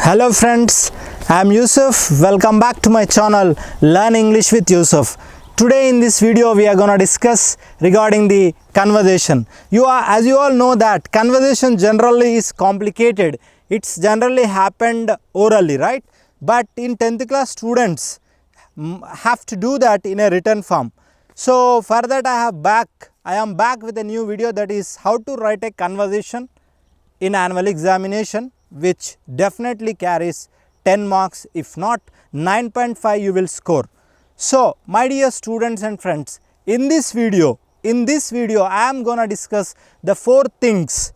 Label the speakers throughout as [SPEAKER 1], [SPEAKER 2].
[SPEAKER 1] Hello friends, I am Yusuf. Welcome back to my channel Learn English with Yusuf. Today in this video we are going to discuss regarding the conversation. As you all know that conversation generally is complicated. It's generally happened orally, right? But in 10th class students have to do that in a written form. So for that I am back with a new video, that is how to write a conversation in annual examination, which definitely carries 10 marks. If not 9.5 you will score. So my dear students and friends, in this video I am gonna discuss the 4 things.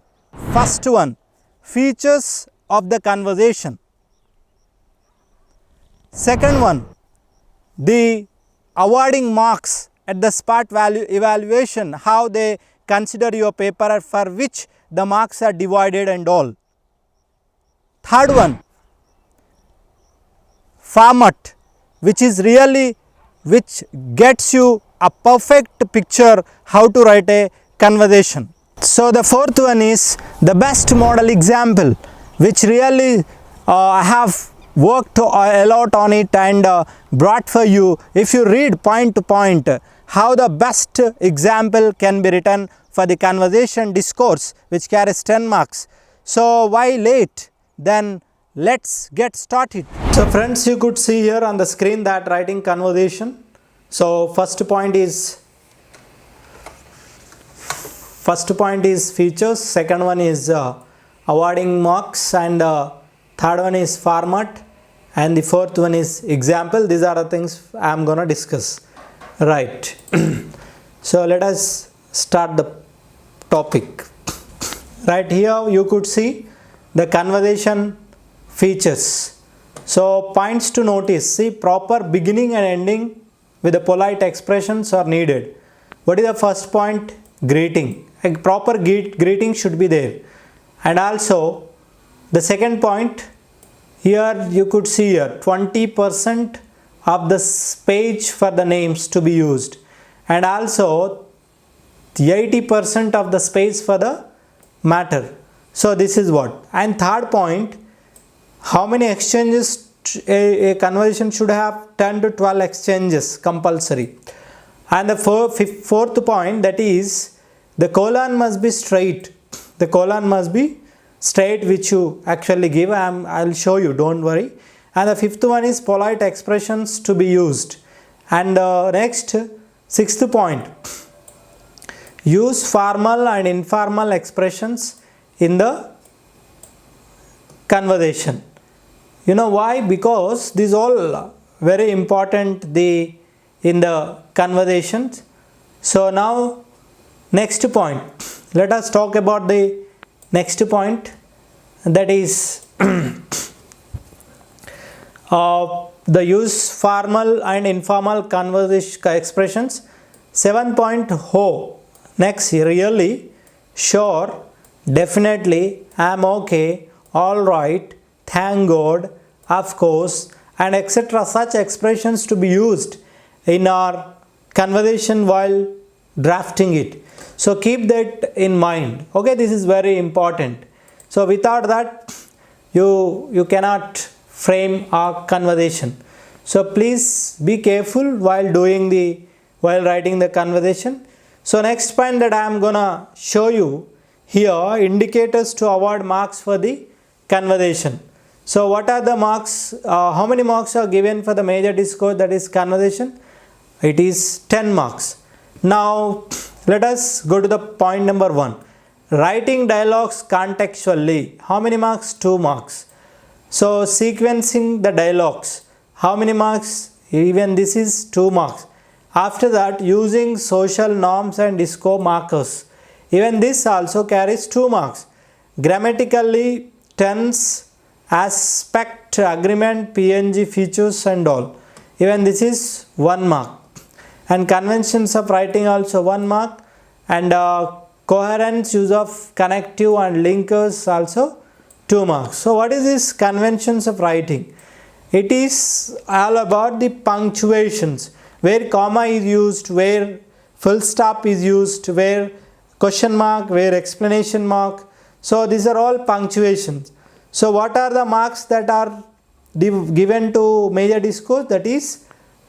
[SPEAKER 1] First one, features of the conversation. Second one, the awarding marks at the spot value evaluation, how they consider your paper for which the marks are divided and all. Third one, format, which gets you a perfect picture how to write a conversation. So the fourth one is the best model example, which really I have worked a lot on it and brought for you. If you read point to point how the best example can be written for the conversation discourse, which carries 10 marks. So why late? Then let's get started. So friends, you could see here on the screen that writing conversation. So first point is features, second one is awarding marks, and third one is format, and the fourth one is example. These are the things I am going to discuss. Right. So let us start the topic. Right here you could see the conversation features. So points to notice: see, proper beginning and ending with the polite expressions are needed. What is the first point? Greeting. A proper greeting should be there. And also the second point, here you could see here 20% of the page for the names to be used, and also 80% of the space for the matter. So this is what. And third point, how many exchanges a conversation should have? 10 to 12 exchanges compulsory. And the fourth point, that is the colon must be straight. The colon must be straight, which you actually give. I'll show you, don't worry. And the fifth one is polite expressions to be used. And next, sixth point, use formal and informal expressions in the conversation. You know why? Because these all very important in the conversations. So now next point, let us talk about the next point, that is the use formal and informal conversation expressions. 7 point, ho. Next, really, sure, definitely, I'm okay, all right, thank God, of course, and etc. Such expressions to be used in our conversation while drafting it. So keep that in mind. Okay, this is very important. So without that, you cannot frame our conversation. So please be careful while writing the conversation. So next point that I am gonna show you here, indicators to award marks for the conversation. So what are the marks? How many marks are given for the major discourse, that is conversation? It is 10 marks. Now let us go to the point number 1. Writing dialogues contextually. How many marks? 2 marks. So sequencing the dialogues. How many marks? Even this is 2 marks. After that, using social norms and discourse markers. Even this also carries 2 marks. Grammatically, tense, aspect, agreement, PNG, features and all. Even this is 1 mark. And conventions of writing also 1 mark. And coherence, use of connective and linkers also 2 marks. So what is this conventions of writing? It is all about the punctuations, where comma is used, where full stop is used, where question mark, where explanation mark. So these are all punctuations. So what are the marks that are given to major discourse? That is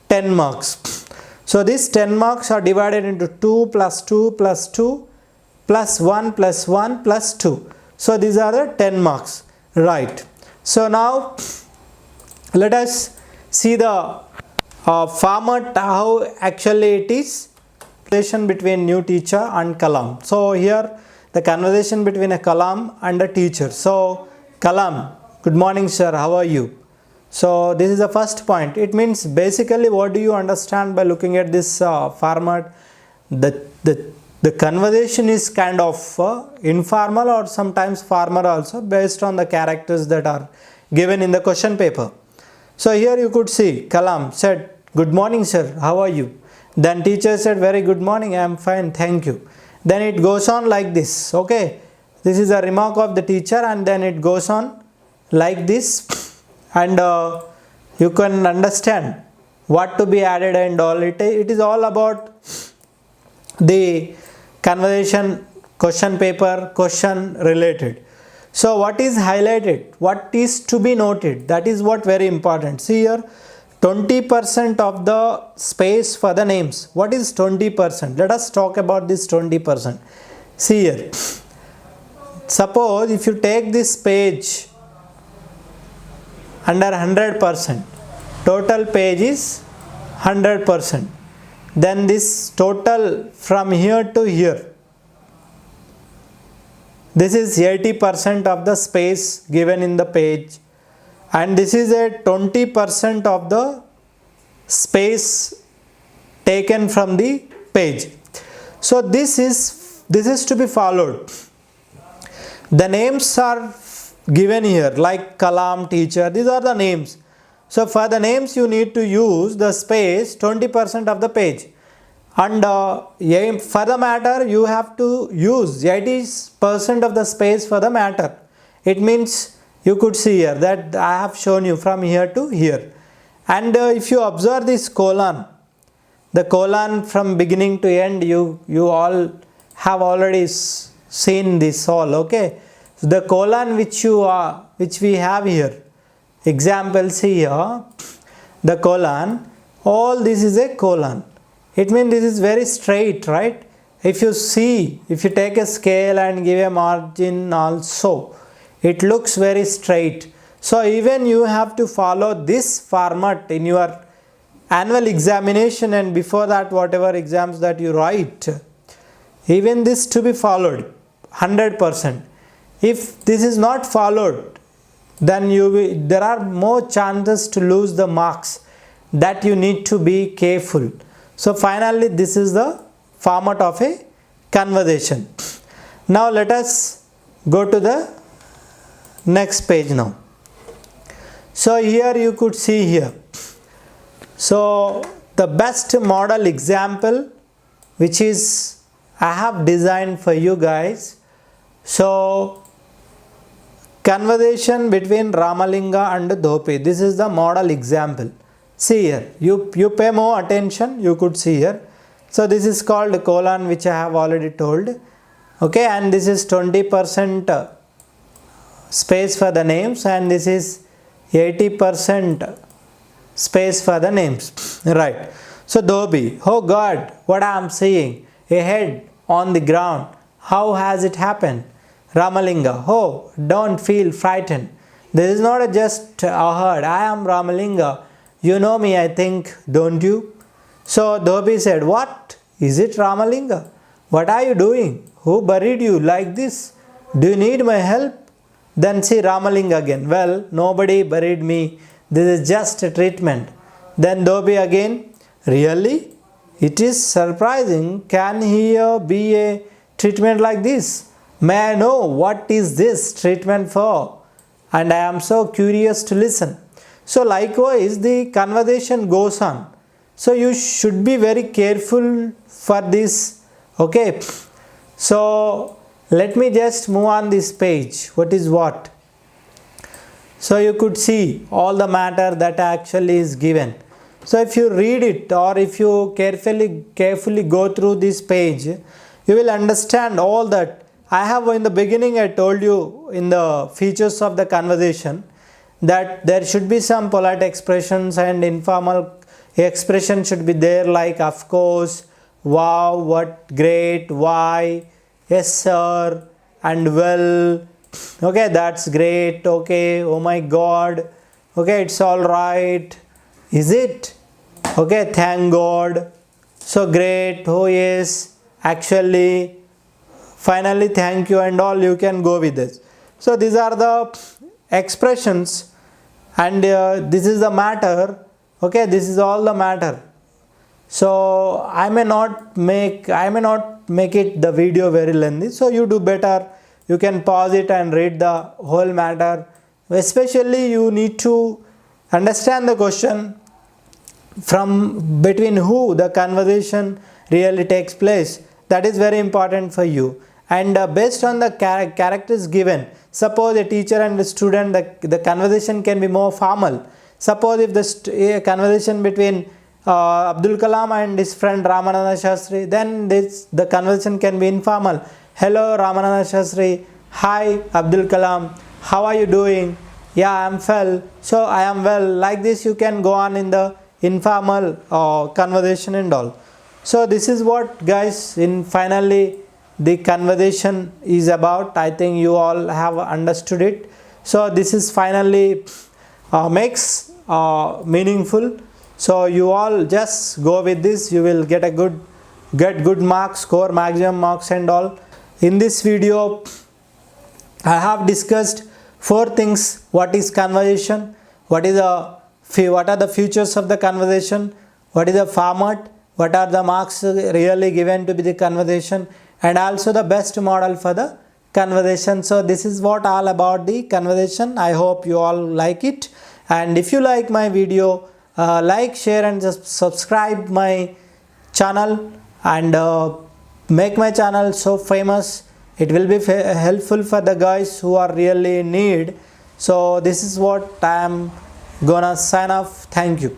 [SPEAKER 1] 10 marks. So these 10 marks are divided into 2 plus 2 plus 2 plus 1 plus 1 plus 2. So these are the 10 marks, right? So now let us see the format, how actually it is. Conversation between new teacher and Kalam. So here the conversation between a Kalam and a teacher. So Kalam, good morning sir, how are you? So this is the first point. It means basically what do you understand by looking at this format? The conversation is kind of informal or sometimes formal also, based on the characters that are given in the question paper. So here you could see Kalam said, good morning sir, how are you? Then teacher said, very good morning, I am fine, thank you. Then it goes on like this, okay. This is a remark of the teacher and then it goes on like this, and you can understand what to be added and all. It is all about the conversation, question paper, question related. So what is highlighted, what is to be noted, that is what very important. See here, 20% of the space for the names. What is 20%? Let us talk about this 20%. See here, suppose if you take this page under 100%, total page is 100%. Then this total from here to here, this is 80% of the space given in the page, and this is a 20% of the space taken from the page. So this is to be followed. The names are given here like Kalam, teacher, these are the names. So for the names you need to use the space 20% of the page, and for the matter you have to use 80% of the space for the matter. It means you could see here that I have shown you from here to here, and if you observe this colon, the colon from beginning to end, you all have already seen this all, okay. So the colon which we have here, example, see here, the colon, all this is a colon. It means this is very straight, right? If you see, if you take a scale and give a margin also, it looks very straight. So even you have to follow this format in your annual examination, and before that whatever exams that you write, even this to be followed 100%. If this is not followed, then there are more chances to lose the marks, that you need to be careful. So finally this is the format of a conversation. Now let us go to the next page now. So here you could see here, so the best model example which is I have designed for you guys. So conversation between Ramalinga and Dhopi, this is the model example. See here, you pay more attention, you could see here. So this is called colon, which I have already told, okay, and this is 20% space for the names, and this is 80% space for the names, right. So Dhobi, oh God, what I am seeing, a head on the ground, how has it happened? Ramalinga, oh, don't feel frightened, this is not just a herd, I am Ramalinga, you know me I think, don't you? So Dhobi said, what, is it Ramalinga? What are you doing? Who buried you like this? Do you need my help? Then see Ramalinga again, well, nobody buried me, this is just a treatment. Then Dhobi again, really? It is surprising, can here be a treatment like this? May I know what is this treatment for? And I am so curious to listen. So likewise the conversation goes on. So you should be very careful for this, okay. So let me just move on this page. What is what? So you could see all the matter that actually is given. So if you read it, or if you carefully go through this page, you will understand all that I have in the beginning I told you in the features of the conversation that there should be some polite expressions and informal expression should be there, like of course, wow, what, great, why, yes sir, and well, okay, that's great, okay, oh my god, okay, it's all right, is it, okay, thank god, so great, oh yes, actually, finally, thank you, and all. You can go with this. So these are the expressions, and this is the matter. Okay, this is all the matter. So I may not make it the video very lengthy. So you do better. You can pause it and read the whole matter. Especially you need to understand the question, from between who the conversation really takes place. That is very important for you. And based on the characters given, suppose a teacher and a student, the conversation can be more formal. Suppose if the conversation between Abdul Kalam and his friend Ramananda Shastri, then the conversation can be informal. Hello Ramananda Shastri, hi Abdul Kalam, how are you doing? Yeah, I am well. So I am well. Like this you can go on in the informal conversation and all. So this is what, guys, in finally the conversation is about. I think you all have understood it. So this is finally makes meaningful. So you all just go with this. You will get good marks, score maximum marks and all. In this video, I have discussed 4 things. What is conversation? What are the features of the conversation? What is the format? What are the marks really given to be the conversation? And also the best model for the conversation. So this is what all about the conversation. I hope you all like it. And if you like my video, like, share and just subscribe my channel and make my channel so famous. It will be helpful for the guys who are really in need. So this is what I am gonna sign off. Thank you.